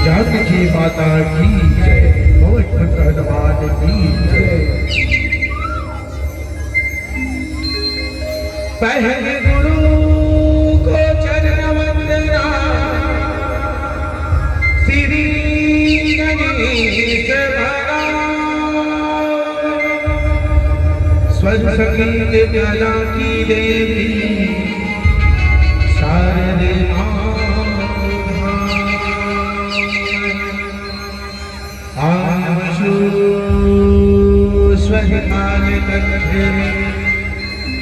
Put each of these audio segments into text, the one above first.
जानकी माता की जय, पवन पुत्र हनुमान की जय। पहले गुरु को चरण वंदना, श्री गणेश भरा, स्वर संगीत ज्ञाना की देवी शारदे स्वहितान कंठे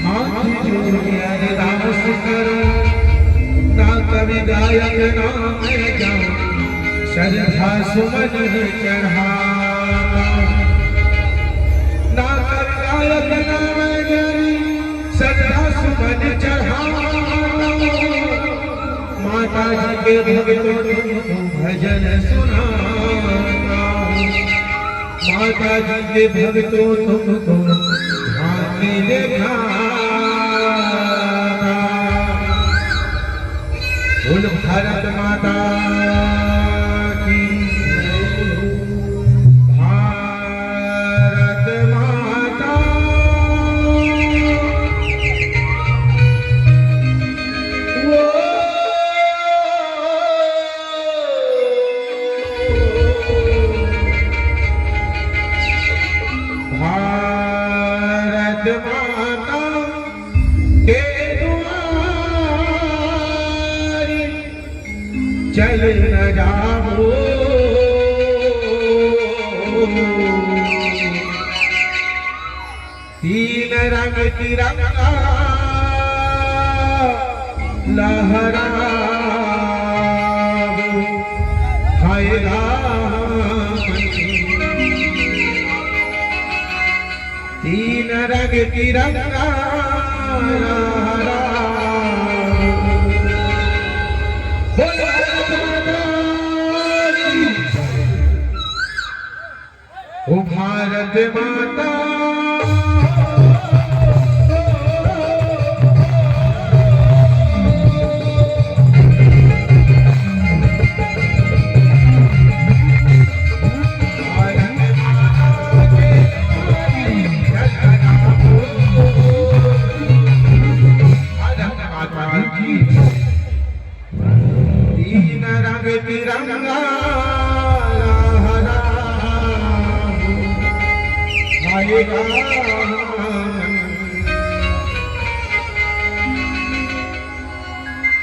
हाथ जोड़े अरदास करो, ना कवि गायक ना मैं जाऊं, श्रद्धा सुमन चढ़ाता। ना कवि गायक ना मैं जाऊं, श्रद्धा सुमन चढ़ाता। माता जी के भक्तों को भजन सुनाता, माता जी के भक्तों तुमको झांकी दिखाता। बोल भारत माता की, भारत माता भारत माता के द्वारे चल न जाओ, तीन रंग तिरंगा लहराओ, आएगा तीन रंग तिरंगा लहराओ। ओ भारत माता तीन रंग तिरंगा आएगा,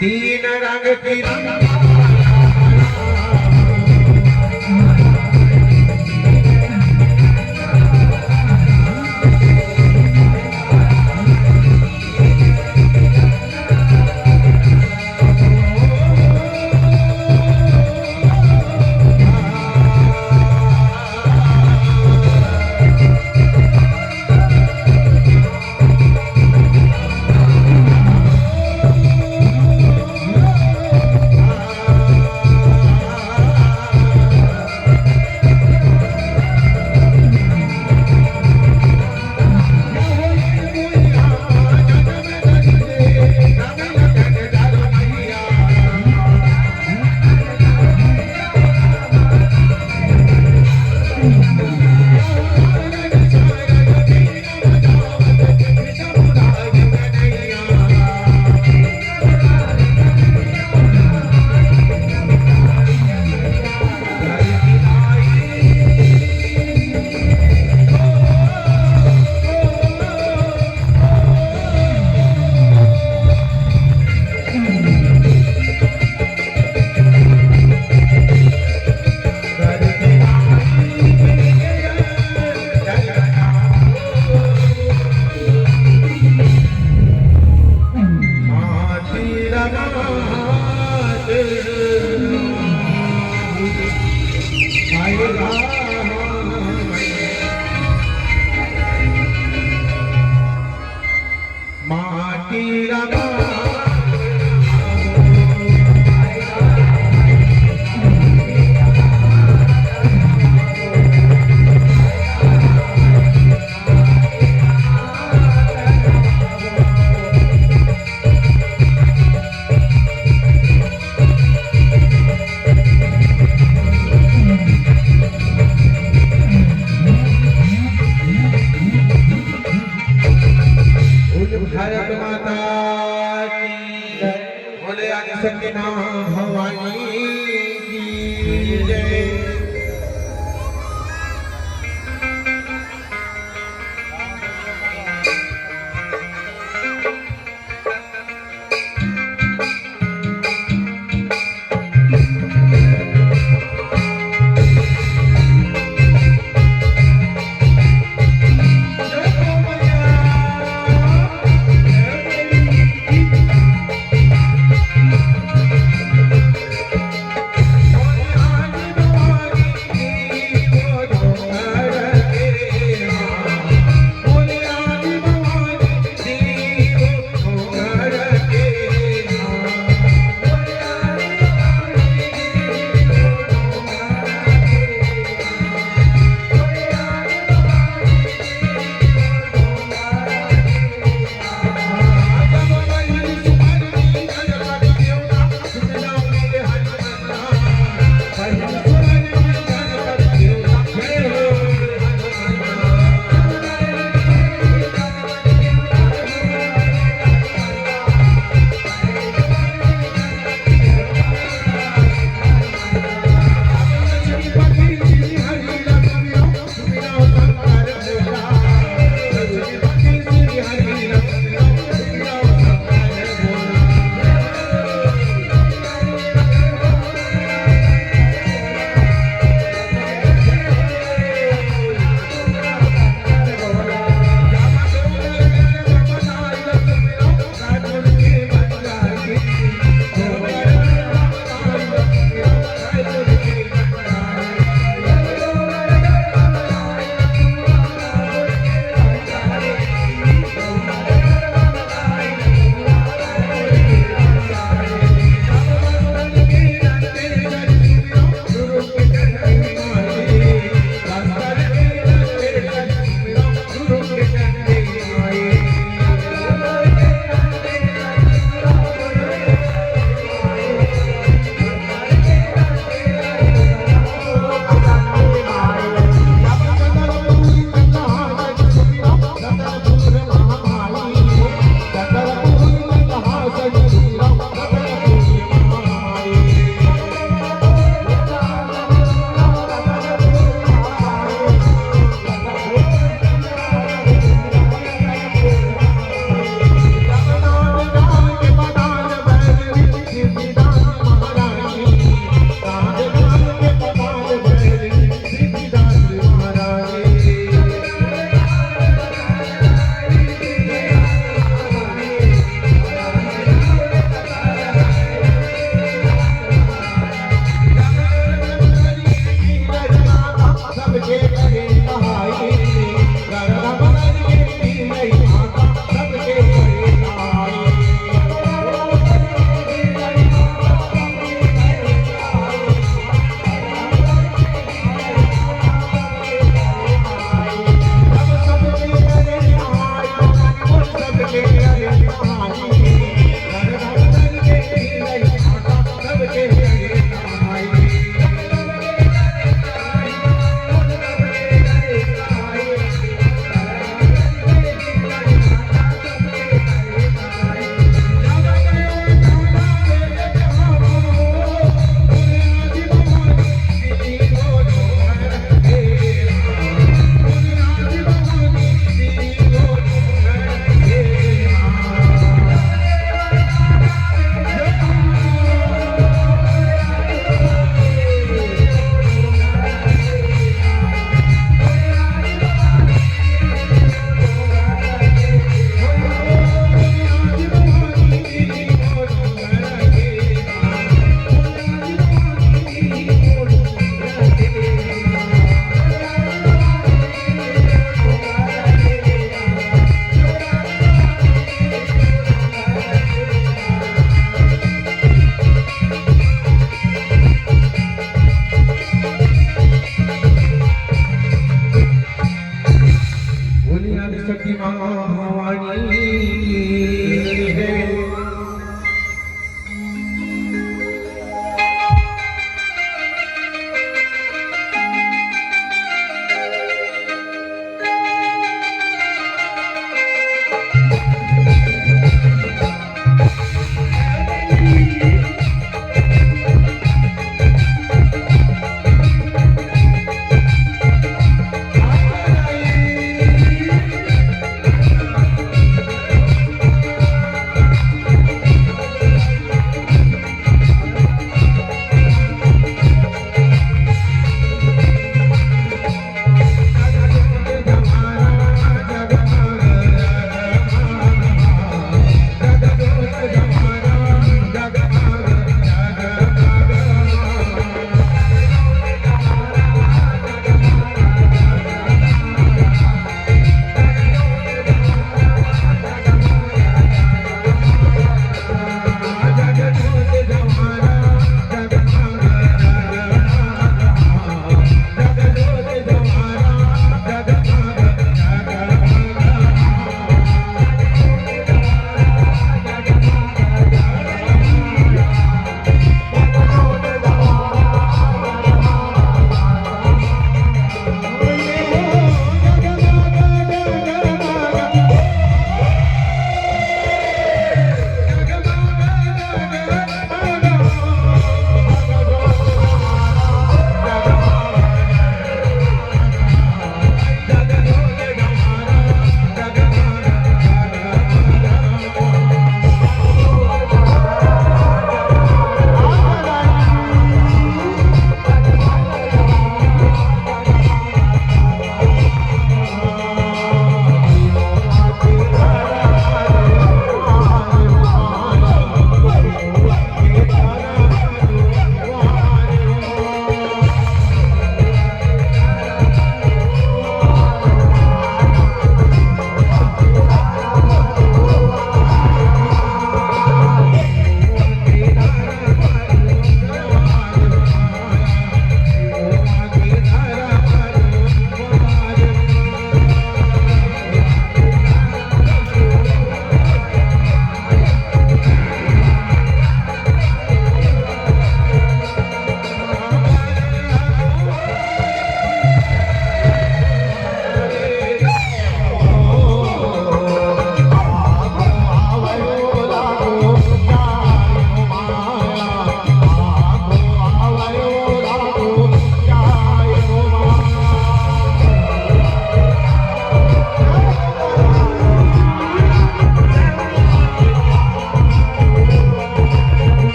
तीन रंग तिरंगा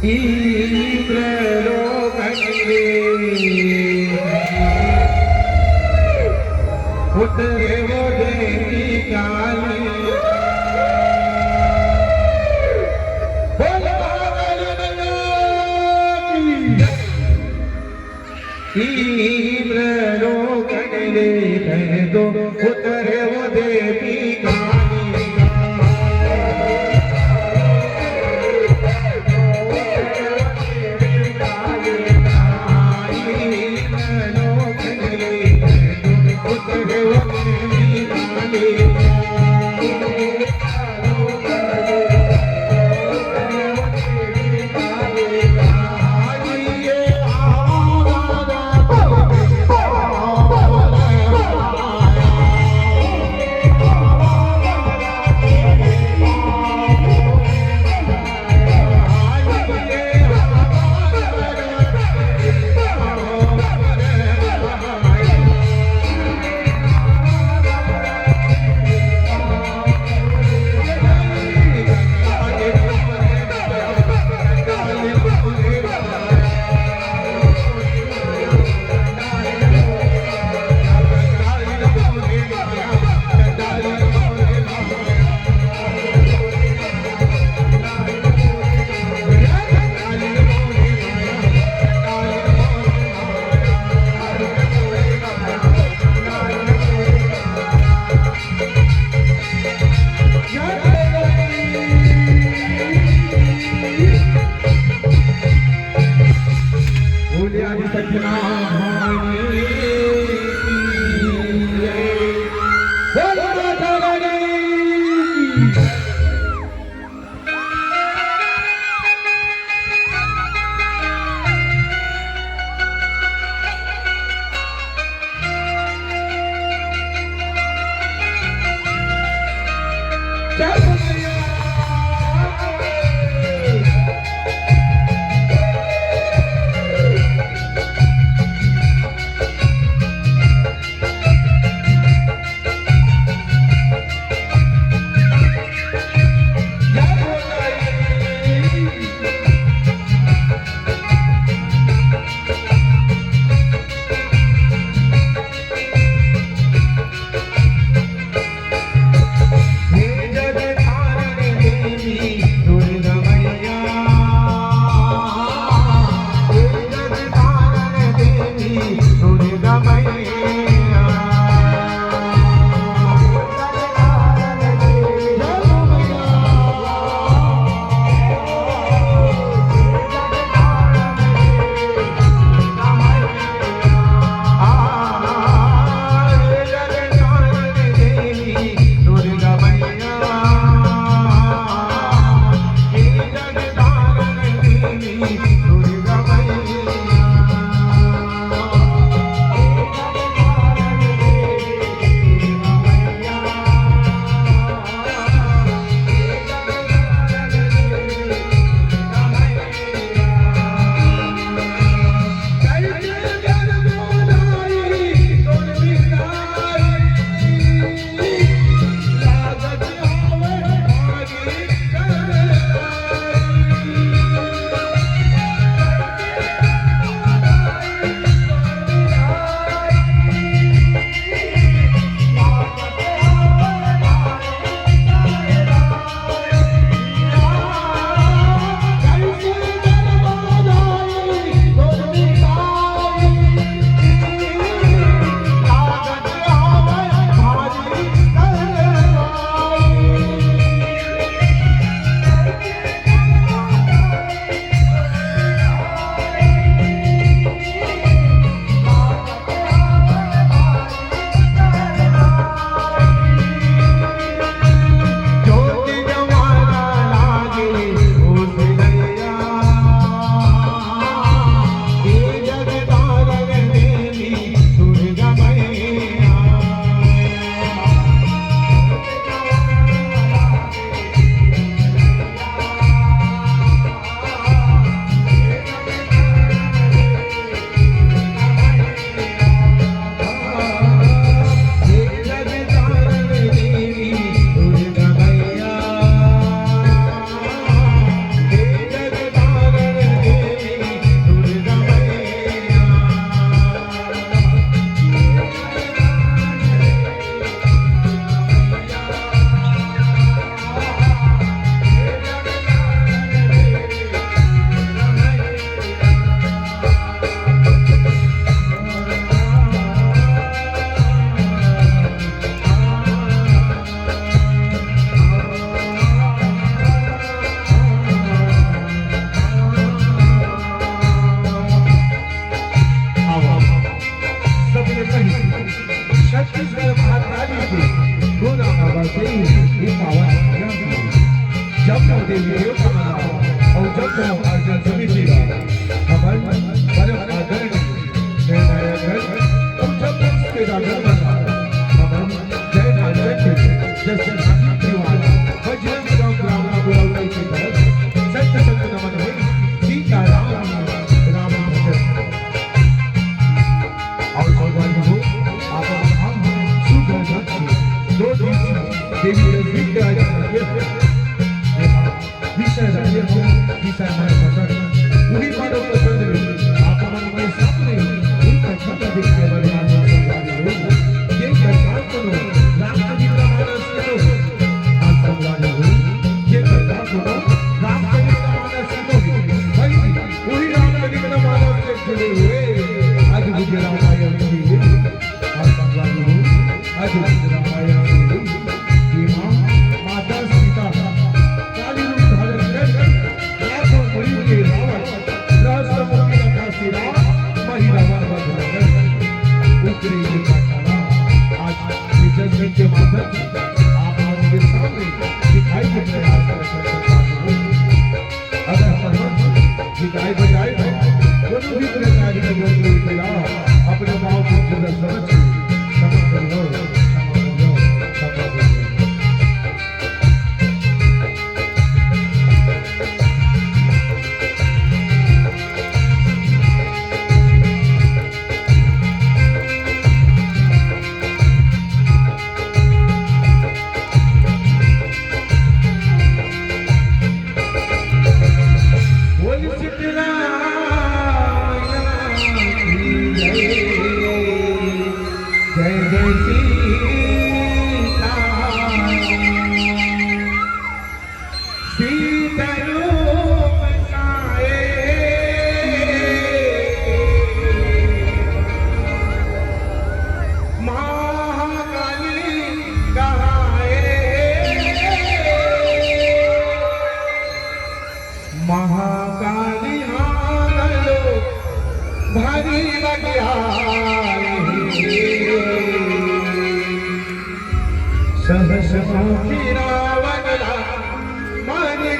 इंद्र लोकने उतरे वो देवी काली इंद्र लोकने कह दो उतरे वो देवी काली गाव आयोजन समितीला आपण परम आदरणीय निर्णायक तुमच्या पुस्तकाला आपण जय नारायण जैसे जीवन बजरंग ग्रामला बोलावण्याची गरज सत्य सत्य नमन होईल सीताराम रामचंद्र और भगवान हो आपण सुगंध दो देवी विद्या विषय विषय पूरी मानव पसंद आपण में सामने उनका छटा दिखाई वाले ये करतार करो राम जी का मानस करो आज भगवान हो ये करतार करो राम जी का मानस करो भाई पूरी राम जी का मानस से जुड़े हुए आज मुझे रामायण की आज भगवान हो आज मुझे रामायण की ये मां माता सीता काली रूप धारण कर लाखों मयूर के रावण राष्ट्र मुक्ति का सिरा महिला बंधन उतरे आज विजय के माध्यम से आप हमारे सामने दिखाई दे रहे दिखाई बजाय दोनों भी प्रकार के लोग अपने भाव को समझ समझ लो महाकाली हालो भारी सहस मोखी रावणला मारी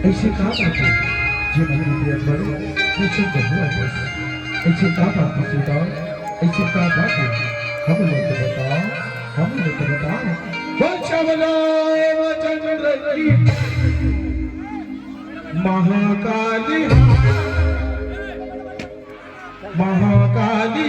ऐसे कहा बात है जे मन में अकबर पूछे बहु बस ऐसे कहा बात है सीता ऐसे कहा बात है हम लोग बताओ हम लोग बताओ बच्चा बनाए वचन रखी महाकाली महाकाली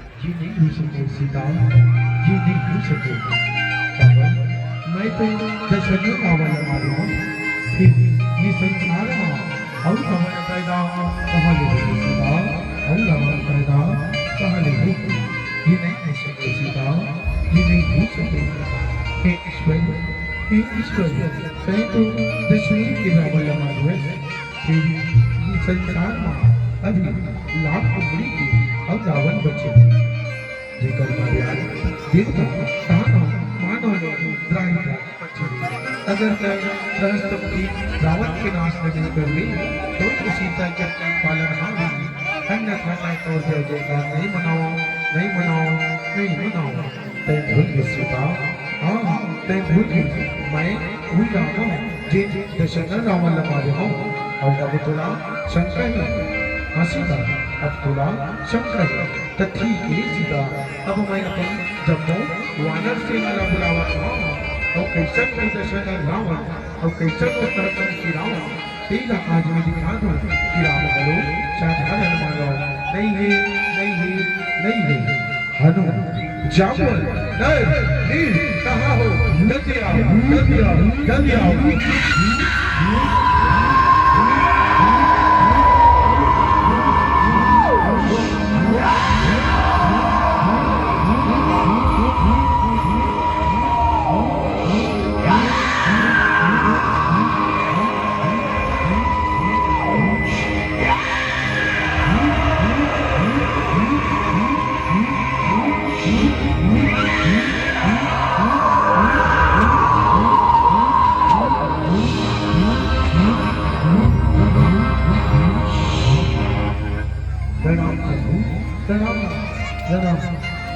सीता ये नहीं हो सके मैं तो दशरथ का वाला मालूम हूँ फिर ये संसार में और हमारा पैदा कहाँ ले गई सीता और हमारा पैदा कहाँ ले गई ये नहीं हो सके सीता ये नहीं हो सके हे ईश्वर कहीं तो दशरथ के वाला मालूम है फिर ये संसार में अभी लाख बुरी की और रावण बचे जेकर मार्याद देवता तानो मानो द्राई अगर सहस्त्रपति रावण के नाश नहीं कर ले तो सीता के पालन हाँ होगी अन्यथा मैं तौर पर जयकार नहीं मनाओ नहीं मनाओ नहीं मनाओ तय भूल गई सीता हाँ तय भूल गई मैं भूल रहा हूँ जे दशरथ रावण लगा रहा हूँ और अब तुला शंकर हाँ सीता अब तुला शंकर तो ठीक है सीता अब मैं अपन जम्मू वानर सेना ला बुलावा था और कैसन को दशरथ रावण और कैसन को तरतन की रावण तेरा आज मैं दिखा दूं कि राम बोलो साधारण मानो नहीं है नहीं है नहीं है हनु जामुन नर नील कहाँ हो जल्दी आओ जल्दी आओ जल्दी आओ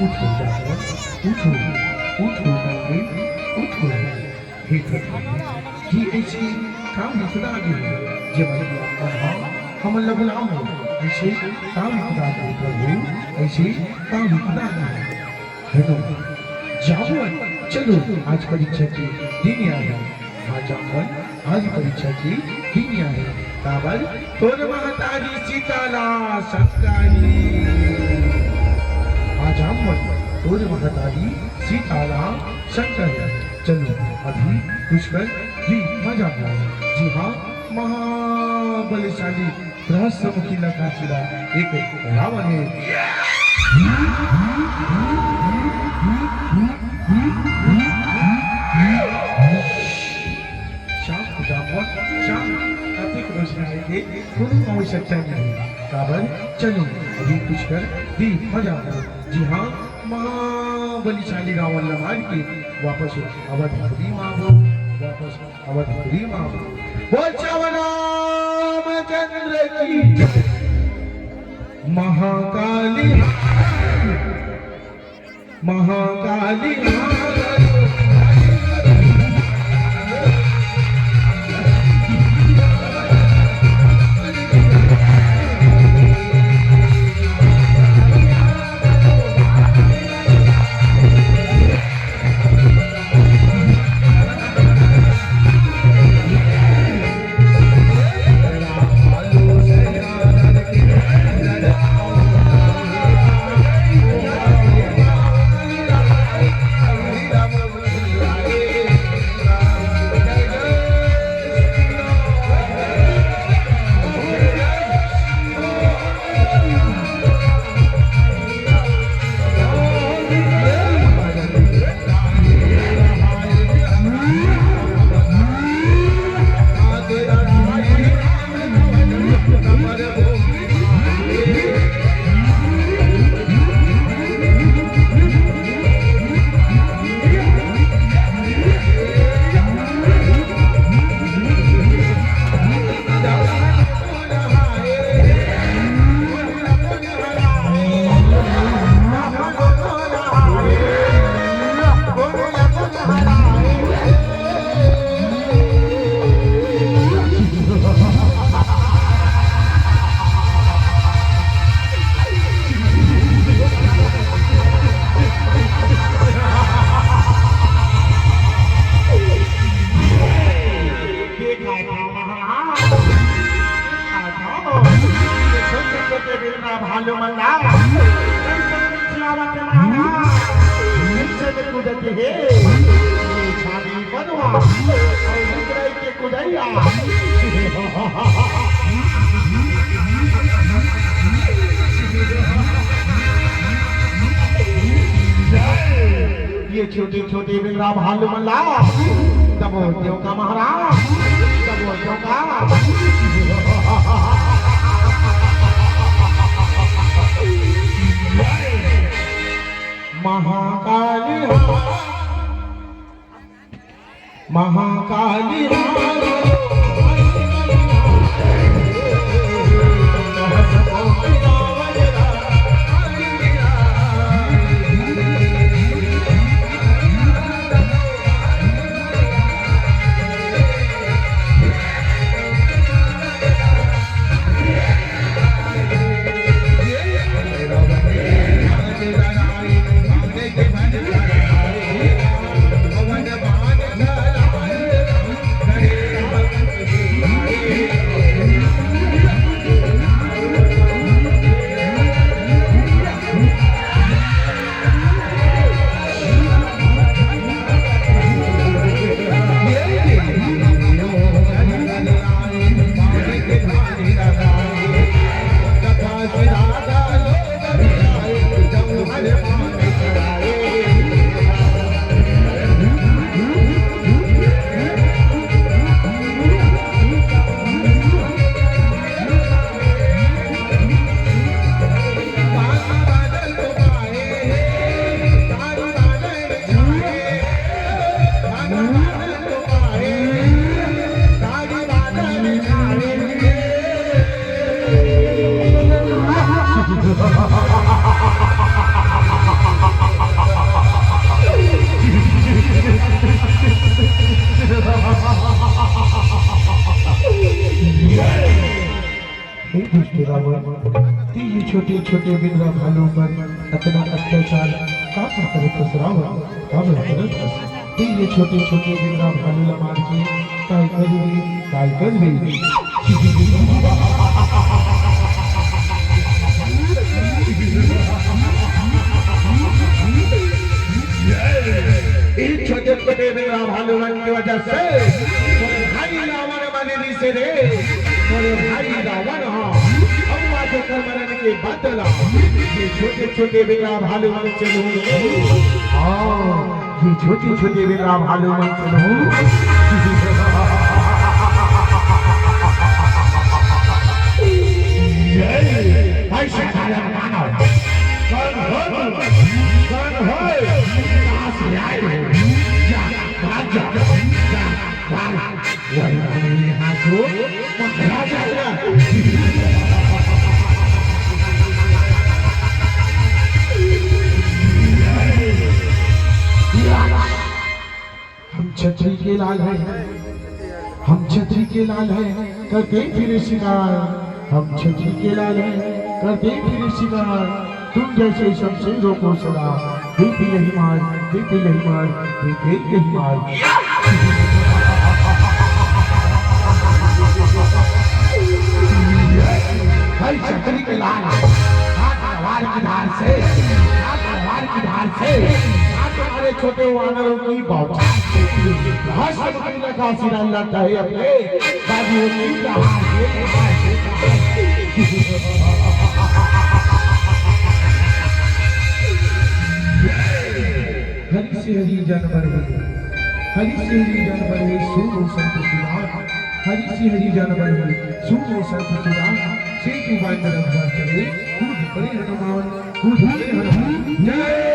उठो उठो उठो उठो हे प्रभु ये ऐसी काम खुदा की जब हम अल्लाह बुलाओ ऐसे काम खुदा की प्रभु ऐसे काम खुदा की हेलो जाओ चलो आज परीक्षा की दिन आया हाँ जाओ आज परीक्षा की दिन आया काबल तोर महतारी सीताला सत्कारी आज हम तोर महतारी सीताराम शंकर चलो अभी पुष्कर जी मजा जी हाँ महाबलशाली रहस्यमुखी लखा चिरा एक रावण है शाम शाम अधिक रोशनी आएंगे कोई आवश्यकता नहीं काबल चलो अभी पुष्कर जी मजा जी हाँ महाबलीशाली रावण लमार के वापस अवधपुरी माँ वापस अवधपुरी माँ रामचंद्र की महाकाली महाकाली भालू मल्ला कुदती है छानी बनवा और के कुदैया ये छोटे छोटे बिगड़ा भालू मल्ला दबो देव का महाराज दबो देव का महाकाली महाकाली छोटे छोटे बिगड़ा भालू पर इतना अत्याचार का करत ये छोटे छोटे बिगड़ा भालू मार के काय करबे इन छोटे छोटे बिगड़ा भालू की वजह से भाई रावण बने से रे भाई रावण मरण के बदला ये छोटे छोटे बिगड़ा भालू मन चलू ये छोटे छोटे बिगड़ा भालू मन चलू भाई शंकर मानव कौन हो कहां से आए हो जा भाग जा वही यहाँ से महाराज आया हम छतरी के लाल हैं हम छतरी के लाल हैं करते फिर शिकार हम छतरी के लाल हैं करते फिर शिकार तुम जैसे शमशेरों को सदा देते यही मार देते यही मार देते यही मार भाई छतरी के लाल तलवार की धार से तलवार की धार से हमारे छोटे वानरों की बौछार से का सिरा लड़ता है अपने बाजुओं की हरि से हरि जानवर है हरि से हरि जानवर है सुनो संत सुरान हरि से हरि जानवर है सुनो संत सुरान से तू बांध रखा चले कूद पड़े हनुमान कूद पड़े हनुमान जय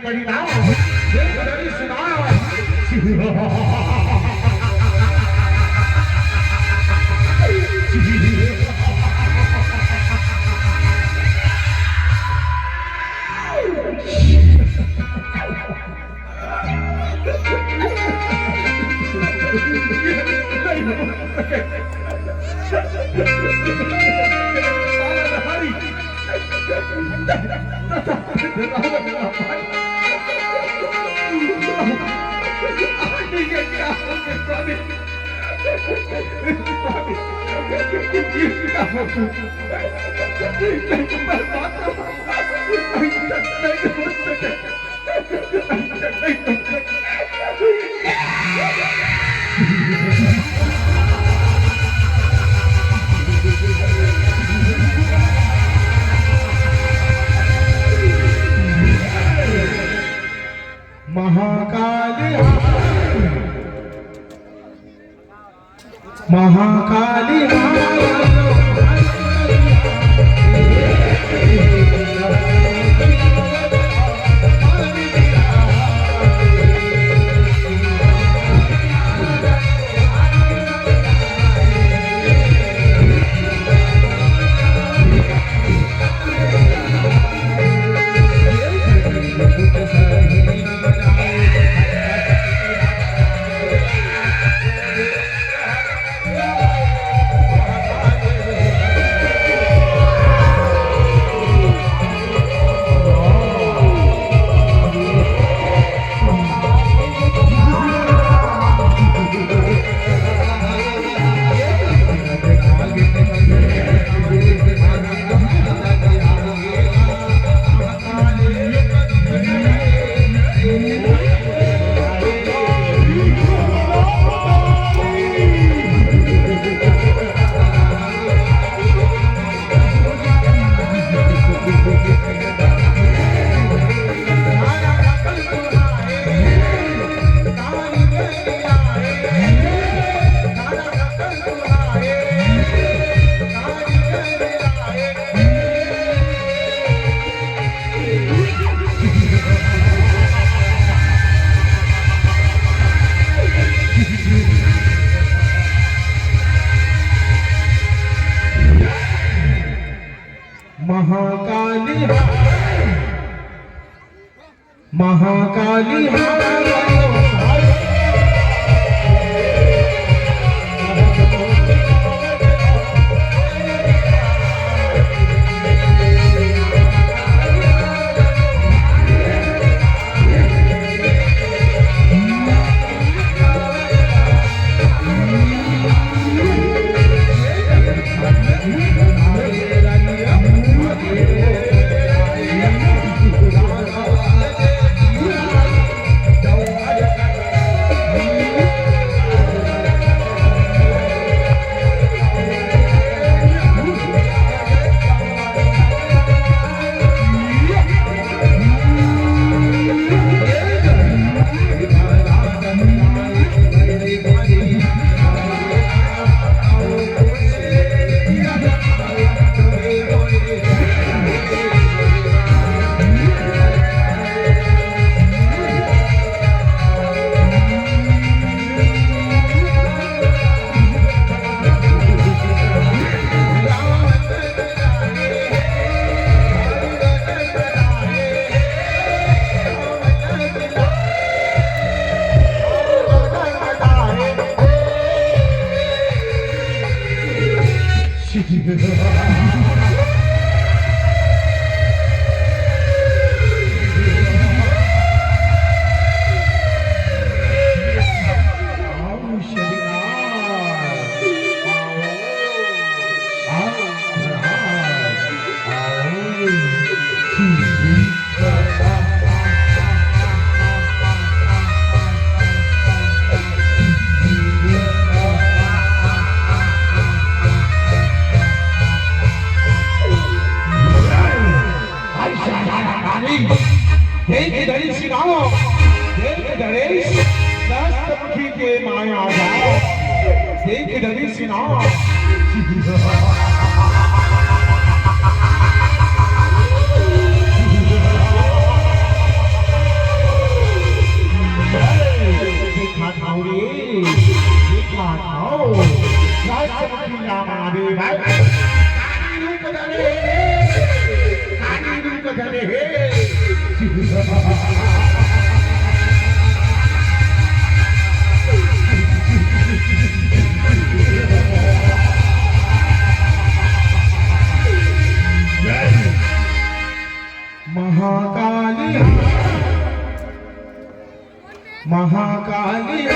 श्री राम महाकाली महाकाली महाकाली महाकाली के माया जाओ देख डरी सिना महाकाली महाकाली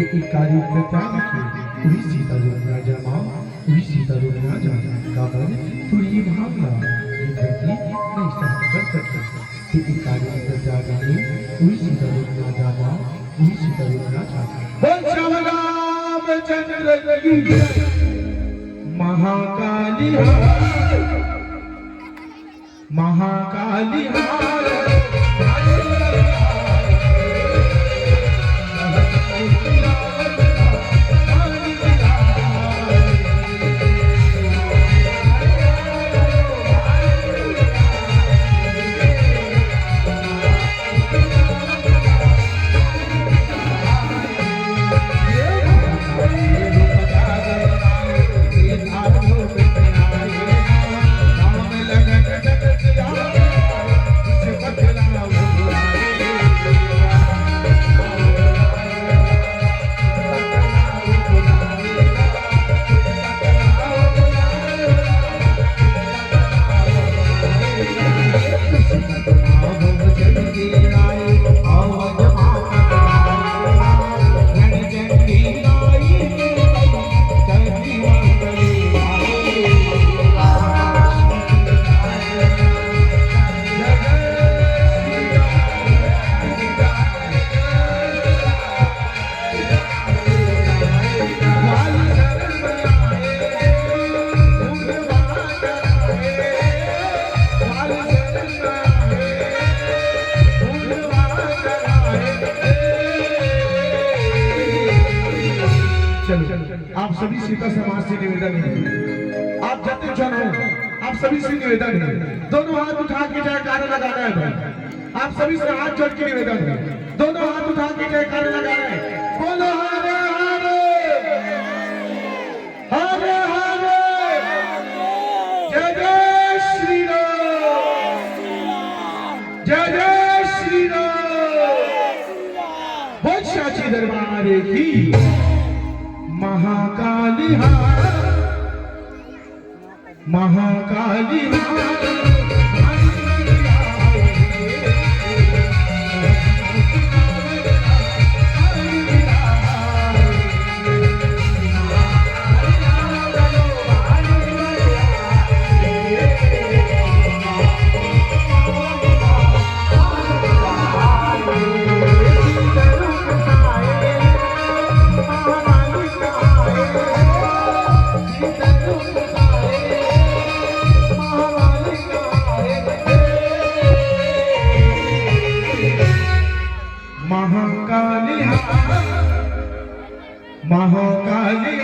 कि एक कार्य प्रत्याग के वही सीता रूप राजा माँ वही सीता रूप राजा काबर तू ये भावना ये धरती नहीं सहन कर सकती कि एक कार्य प्रत्याग के वही सीता रूप राजा माँ वही सीता रूप राजा बोल श्याम रामचंद्र की जय। महाकाली महाकाली आप सभी सीता समाज से निवेदन है, आप जितने जन हो आप सभी से निवेदन है, दोनों हाथ उठा के जयकारा लगाना है भाई। आप सभी से हाथ जोड़ के निवेदन है, दोनों हाथ उठा के जयकारा लगाना है। बोलो हरे हरे हरे हरे जय जय श्री राम जय जय श्री राम। बोल साची दरबार की महाकाली महाकाली महाकाली महाकाली